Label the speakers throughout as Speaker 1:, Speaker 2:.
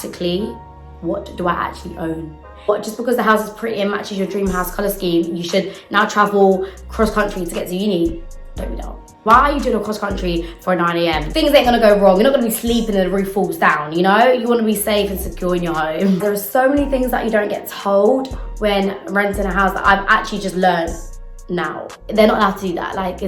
Speaker 1: practically, what do I actually own? But just because the house is pretty and matches your dream house colour scheme, you should now travel cross-country to get to uni? Don't be dumb. Why are you doing a cross-country for 9 AM? Things ain't gonna go wrong. You're not gonna be sleeping and the roof falls down, you know? You wanna be safe and secure in your home. There are so many things that you don't get told when renting a house that I've actually just learned now. They're not allowed to do that. Like,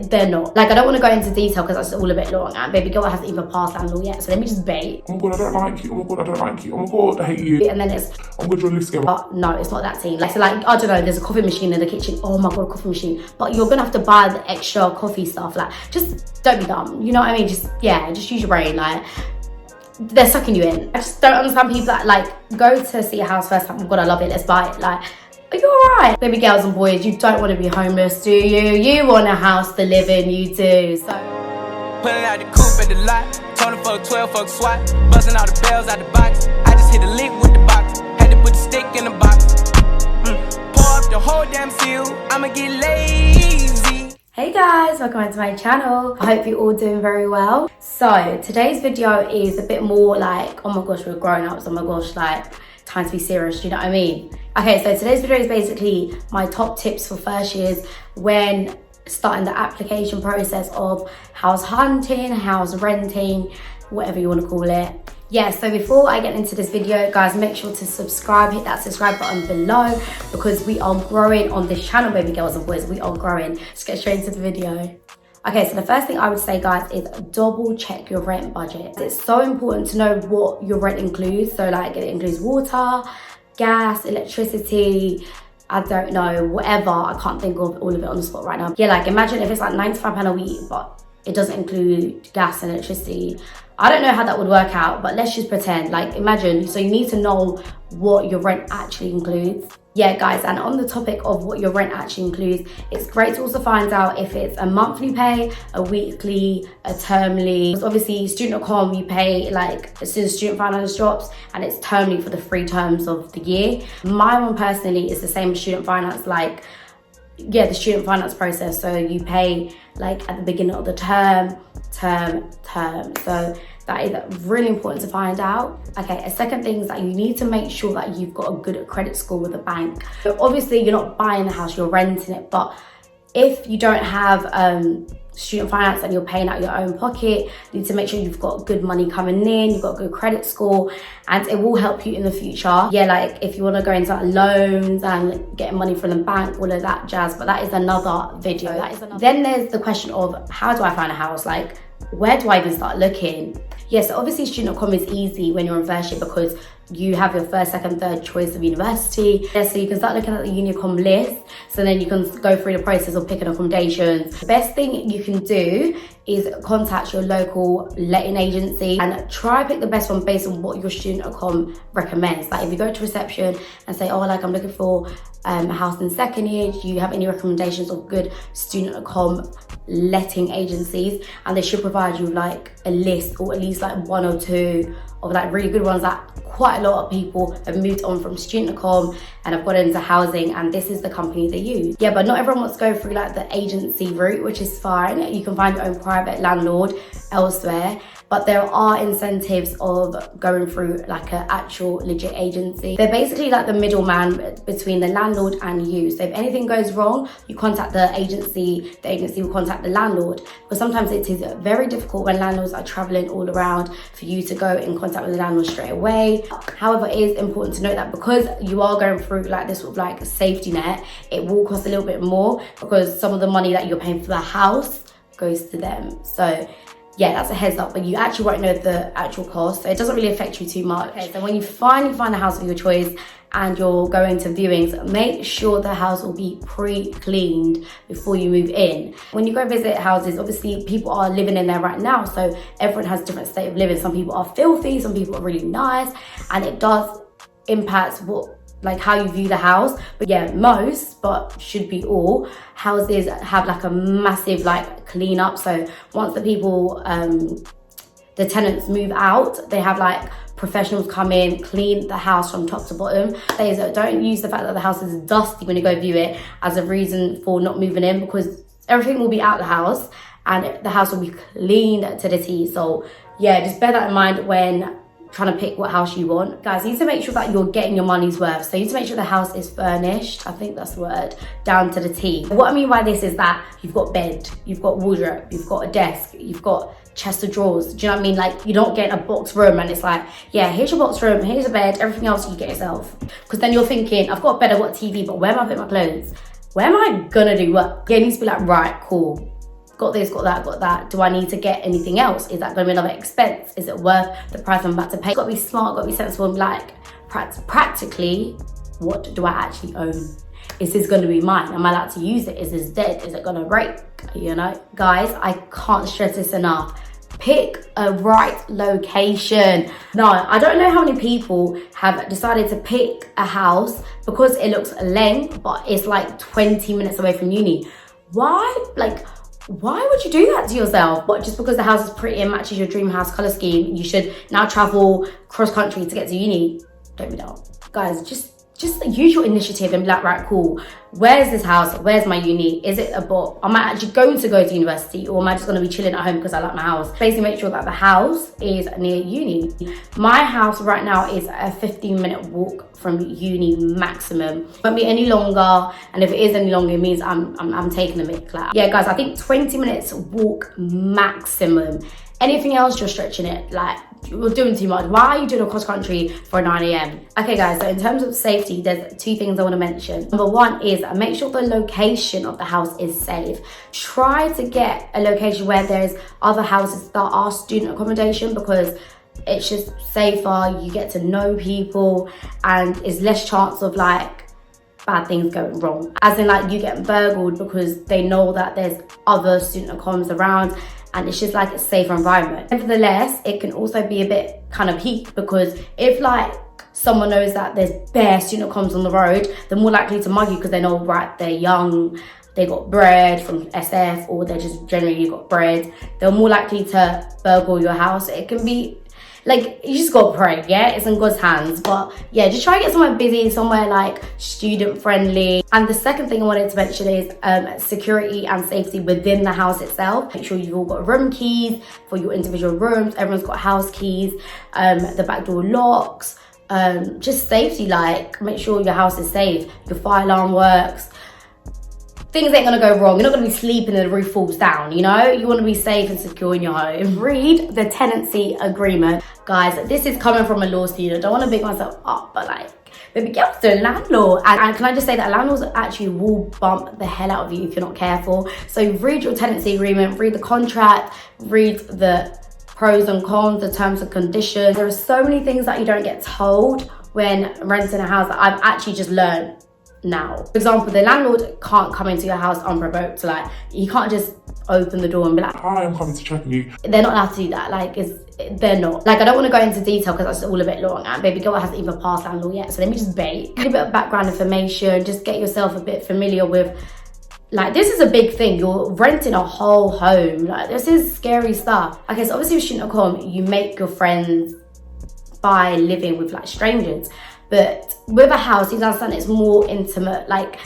Speaker 1: they're not. Like, I don't want to go into detail because that's all a bit long, and baby girl hasn't even passed landlord yet, so let me just bait.
Speaker 2: Oh my god, I don't like you. Oh my god, I don't like you. Oh my god, I hate you.
Speaker 1: And then it's,
Speaker 2: I'm gonna live together.
Speaker 1: but no, it's not that team. Like, so like, I don't know, there's a coffee machine in the kitchen. Oh my god, a coffee machine. But you're gonna have to buy the extra coffee stuff. Like, just don't be dumb. You know what I mean? Just, yeah, just use your brain. Like, they're sucking you in. I just don't understand people that like go to see a house first time. Oh god, I love it, let's buy it. Like, are you alright? Baby girls and boys, you don't want to be homeless, do you? You want a house to live in, you do. So
Speaker 3: pulling out the coupe at the lot, Tony for 12 fuck SWAT, busting all the bells out the box. I just hit a lick with the box, had to put the stick in the box. Pour up the whole damn seal, I'ma get lazy.
Speaker 1: hey guys, welcome back to my channel. I hope you're all doing very well. So today's video is a bit more like, oh my gosh, we're grown ups, oh my gosh, like time to be serious, do you know what I mean? Okay, so today's video is basically my top tips for first years when starting the application process of house hunting, house renting, whatever you want to call it. Yeah, so before I get into this video, guys, make sure to subscribe, hit that subscribe button below because we are growing on this channel, baby girls and boys, we are growing. Let's get straight into the video. Okay, so the first thing I would say, guys, is double check your rent budget. It's so important to know what your rent includes. So like it includes water, gas, electricity, I don't know, whatever. I can't think of all of it on the spot right now. Yeah, like imagine if it's like £95 a week, but it doesn't include gas and electricity. I don't know how that would work out, but let's just pretend. Like imagine, so you need to know what your rent actually includes. Yeah, guys, and on the topic of what your rent actually includes, it's great to also find out if it's a monthly pay, a weekly, a termly. Because obviously, student.com, you pay like as soon as student finance drops, and it's termly for the 3 terms of the year. My one personally is the same as student finance, like, yeah, the student finance process. So you pay like at the beginning of the term. So that is really important to find out. Okay, a second thing is that you need to make sure that you've got a good credit score with the bank. So obviously you're not buying the house, you're renting it, but if you don't have student finance and you're paying out your own pocket, you need to make sure you've got good money coming in, you've got a good credit score, and it will help you in the future. Yeah, like if you want to go into like loans and getting money from the bank, all of that jazz, but that is another video. Then there's the question of how do I find a house? Like, where do I even start looking? Yeah, so obviously student.com is easy when you're in first year because you have your first, second, third choice of university. Yeah, so you can start looking at the Unicom list. So then you can go through the process of picking accommodations. The best thing you can do is contact your local letting agency and try pick the best one based on what your student.com recommends. Like if you go to reception and say, oh, like I'm looking for a house in second year, do you have any recommendations of good student.com letting agencies? And they should provide you like a list or at least like 1 or 2 of like really good ones that quite a lot of people have moved on from student.com and have got into housing, and this is the company they use. Yeah, but not everyone wants to go through like the agency route, which is fine. You can find your own private landlord elsewhere, but there are incentives of going through like an actual legit agency. They're basically like the middleman between the landlord and you. So if anything goes wrong, you contact the agency will contact the landlord. But sometimes it is very difficult when landlords are traveling all around for you to go in contact with the landlord straight away. However, it is important to note that because you are going through like this sort of like safety net, it will cost a little bit more because some of the money that you're paying for the house goes to them. So yeah, that's a heads up, but you actually won't know the actual cost, so it doesn't really affect you too much. Okay, so when you finally find a house of your choice and you're going to viewings, make sure the house will be pre-cleaned before you move in. When you go visit houses, obviously people are living in there right now, so everyone has a different state of living. Some people are filthy, some people are really nice, and it does impact how you view the house. But yeah, most, but should be all, houses have like a massive like clean up. So once the people, the tenants move out, they have like professionals come in, clean the house from top to bottom. Don't use the fact that the house is dusty when you go view it as a reason for not moving in, because everything will be out the house and the house will be cleaned to the T. So yeah, just bear that in mind when trying to pick what house you want. Guys, you need to make sure that you're getting your money's worth. So you need to make sure the house is furnished, I think that's the word, down to the T. What I mean by this is that you've got bed, you've got wardrobe, you've got a desk, you've got chest of drawers. Do you know what I mean? Like, you don't get a box room and it's like, yeah, here's your box room, here's a bed, everything else you get yourself. Because then you're thinking, I've got a bed, I've got a TV, but where am I putting my clothes? Where am I gonna do what? Yeah, it needs to be like, right, cool. Got this, got that, got that. Do I need to get anything else? Is that gonna be another expense? Is it worth the price I'm about to pay? Gotta be smart, gotta be sensible, and like, practically, what do I actually own? Is this gonna be mine? Am I allowed to use it? Is this dead? Is it gonna break? You know? Guys, I can't stress this enough. Pick a right location. No, I don't know how many people have decided to pick a house because it looks lame, but it's like 20 minutes away from uni. Why? Like, why would you do that to yourself? But just because the house is pretty and matches your dream house color scheme, you should now travel cross country to get to uni? Don't be dumb. Guys, just use your initiative and be like, right, cool. Where's this house? Where's my uni? Is it a bot? Am I actually going to go to university, or am I just going to be chilling at home because I like my house? Basically, make sure that the house is near uni. My house right now is a 15-minute walk from uni maximum. Won't be any longer, and if it is any longer, it means I'm taking a mick. Like, yeah, guys, I think 20 minutes walk maximum. Anything else, you're stretching it. Like, you're doing too much. Why are you doing a cross country for 9 a.m? Okay, guys, so in terms of safety, there's two things I want to mention. Number one is make sure the location of the house is safe. Try to get a location where there's other houses that are student accommodation, because it's just safer, you get to know people, and it's less chance of like bad things going wrong. As in, like, you get burgled because they know that there's other student accoms around, and it's just like a safer environment. Nevertheless, it can also be a bit kind of peak, because if like someone knows that there's bare student accoms on the road, they're more likely to mug you because they know, right, they're young, they got bread from SF, or they just generally got bread. They're more likely to burgle your house. It can be like, you just gotta pray, yeah? It's in God's hands. But yeah, just try to get somewhere busy, somewhere like student friendly. And the second thing I wanted to mention is security and safety within the house itself. Make sure you've all got room keys for your individual rooms. Everyone's got house keys, the back door locks, just safety, like make sure your house is safe, your fire alarm works. Things ain't gonna go wrong. You're not gonna be sleeping and the roof falls down, you know? You wanna be safe and secure in your home. Read the tenancy agreement. Guys, this is coming from a law student. I don't wanna big myself up, but like, baby girl's a landlord. And can I just say that landlords actually will bump the hell out of you if you're not careful. So read your tenancy agreement, read the contract, read the pros and cons, the terms and conditions. There are so many things that you don't get told when renting a house that I've actually just learned now. For example, the landlord can't come into your house unprovoked. Like, you can't just open the door and be like,
Speaker 2: hi, I'm coming to check on you.
Speaker 1: They're not allowed to do that. Like, they're not. Like, I don't want to go into detail because that's all a bit long, and baby girl hasn't even passed landlord yet, so let me just bait. A bit of background information, just get yourself a bit familiar with, like, this is a big thing. You're renting a whole home. Like, this is scary stuff. Okay, so obviously with student accom, you make your friends by living with like strangers. But with a house, you understand it's more intimate. Like,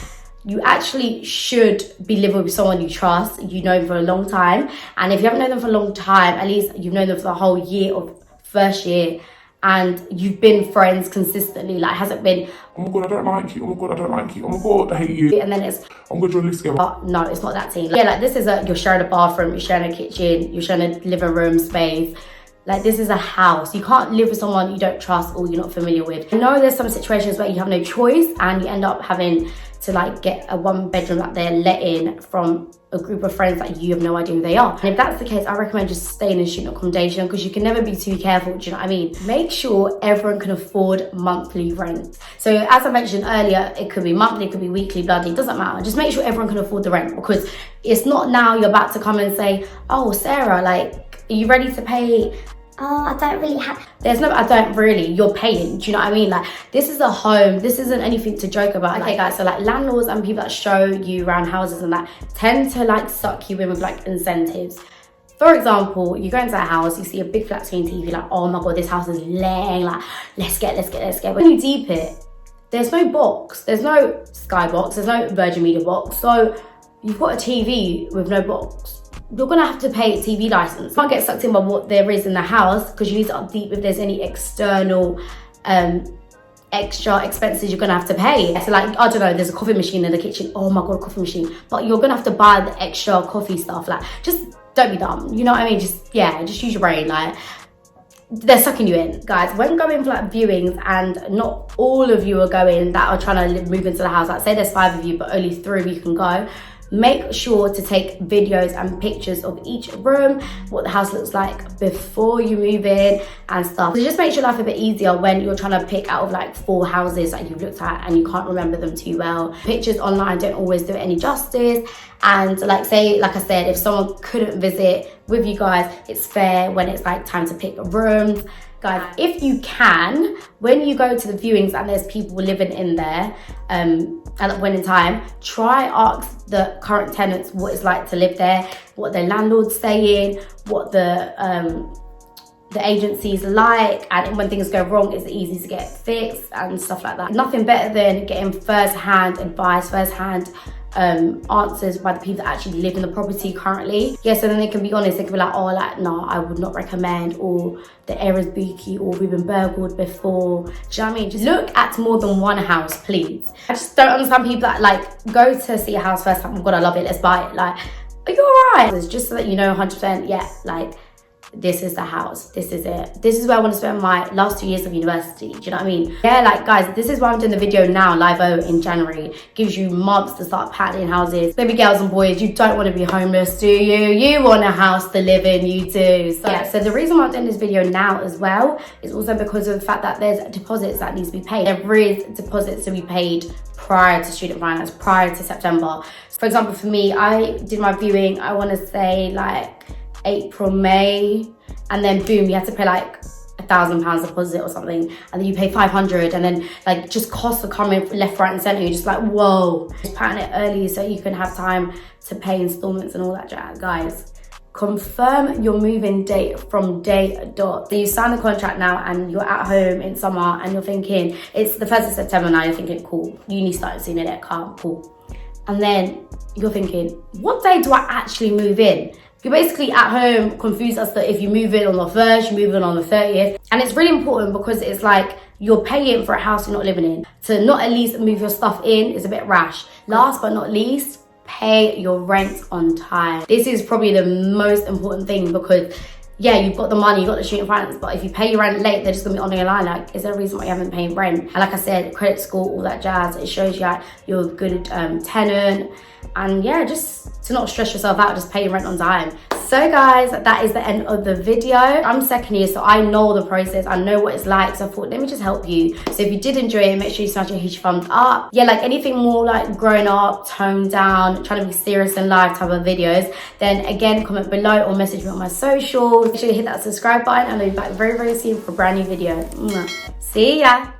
Speaker 1: you actually should be living with someone you trust, you know them for a long time. And if you haven't known them for a long time, at least you've known them for the whole year of first year, and you've been friends consistently. Like, hasn't been,
Speaker 2: oh my God, I don't like you. Oh my God, I don't like you. Oh my God, I hate you.
Speaker 1: And then it's,
Speaker 2: I'm gonna live together.
Speaker 1: No, it's not that team. Like, yeah, like this is you're sharing a bathroom, you're sharing a kitchen, you're sharing a living room space. Like, this is a house. You can't live with someone you don't trust or you're not familiar with. I know there's some situations where you have no choice and you end up having to like get a 1-bedroom that they're letting from a group of friends that you have no idea who they are. And if that's the case, I recommend just staying in student accommodation, because you can never be too careful, do you know what I mean? Make sure everyone can afford monthly rent. So as I mentioned earlier, it could be monthly, it could be weekly, bloody, it doesn't matter. Just make sure everyone can afford the rent, because it's not now you're about to come and say, oh, Sarah, like, are you ready to pay? Oh, I don't really have. There's no, I don't really. You're paying. Do you know what I mean? Like, this is a home. This isn't anything to joke about. Okay, guys. So like, landlords and people that show you around houses and that tend to like suck you in with like incentives. For example, you go into a house, you see a big flat screen TV, like, oh my God, this house is laying. Like, let's get. When you deep it, there's no box. There's no Sky box. There's no Virgin Media box. So you've got a TV with no box. you're gonna have to pay a TV license. You can't get sucked in by what there is in the house, because you need to update if there's any external extra expenses you're gonna have to pay. So like, I don't know, there's a coffee machine in the kitchen. Oh my god, a coffee machine. But you're gonna have to buy the extra coffee stuff. Like, just don't be dumb, you know what I mean? Just use your brain. Like, they're sucking you in. Guys, when going for like viewings, and not all of you are going that are trying to move into the house, like say there's 5 of you but only 3 of you can go, make sure to take videos and pictures of each room, what the house looks like before you move in and stuff. So just makes your life a bit easier when you're trying to pick out of like 4 houses that you've looked at and you can't remember them too well. Pictures online don't always do it any justice. And like I said, if someone couldn't visit with you guys, it's fair when it's like time to pick rooms. Guys, if you can, when you go to the viewings and there's people living in there at that point in time, try ask the current tenants what it's like to live there, what their landlord's saying, what the agency's like, and when things go wrong, it's easy to get fixed and stuff like that. Nothing better than getting first-hand advice, first-hand answers by the people that actually live in the property currently. Yeah, so then they can be honest. They can be like, oh, like, no, I would not recommend, or the area's booky, or we've been burgled before. Do you know what I mean? Just look at more than one house, please. I just don't understand people that like go to see a house first time. Oh god, I love it, let's buy it. Like, are you alright? It's just so that you know 100%, yeah, like, this is the house, this is it. This is where I want to spend my last 2 years of university. Do you know what I mean? Yeah, like guys, this is why I'm doing the video now, live in January. Gives you months to start patenting houses. Baby girls and boys, you don't want to be homeless, do you? You want a house to live in, you do. So yeah, so the reason why I'm doing this video now as well is also because of the fact that there's deposits that needs to be paid. There is deposits to be paid prior to student finance, prior to September. So for example, for me, I did my viewing, I want to say like April, May, and then boom, you have to pay like £1,000 deposit or something, and then you pay 500, and then like just costs are coming left, right and centre. You're just like, whoa. Just pattern it early so you can have time to pay installments and all that jazz. Guys, confirm your move-in date from day dot. So you sign the contract now and you're at home in summer and you're thinking, it's the 1st of September now, you're thinking, cool, uni started soon, innit, calm, cool. And then you're thinking, what day do I actually move in? You're basically at home confused as to if you move in on the 1st, you move in on the 30th. And it's really important because it's like you're paying for a house you're not living in. To not at least move your stuff in is a bit rash. Last but not least, pay your rent on time. This is probably the most important thing, because yeah, you've got the money, you've got the student finance, but if you pay your rent late, they're just gonna be on your line like, is there a reason why you haven't paid rent? And like I said, credit score, all that jazz, it shows you that you're a good tenant. And yeah, just to not stress yourself out, just pay your rent on time. So guys, that is the end of the video. I'm second year, so I know the process, I know what it's like, so I thought, let me just help you. So if you did enjoy it, make sure you smash a huge thumbs up. Yeah, like anything more like grown up, toned down, trying to be serious in life type of videos, then again, comment below or message me on my socials. Make sure you hit that subscribe button, and I'll be back very, very soon for a brand new video. See ya.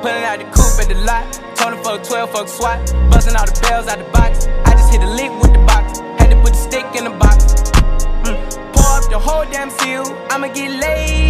Speaker 3: Pulling out the coupe at the lot, told him fuck 12, fuck SWAT, busting all the bells out the box. I just hit a lick with the box, had to put the stick in the box. Pour up the whole damn seal, I'ma get laid.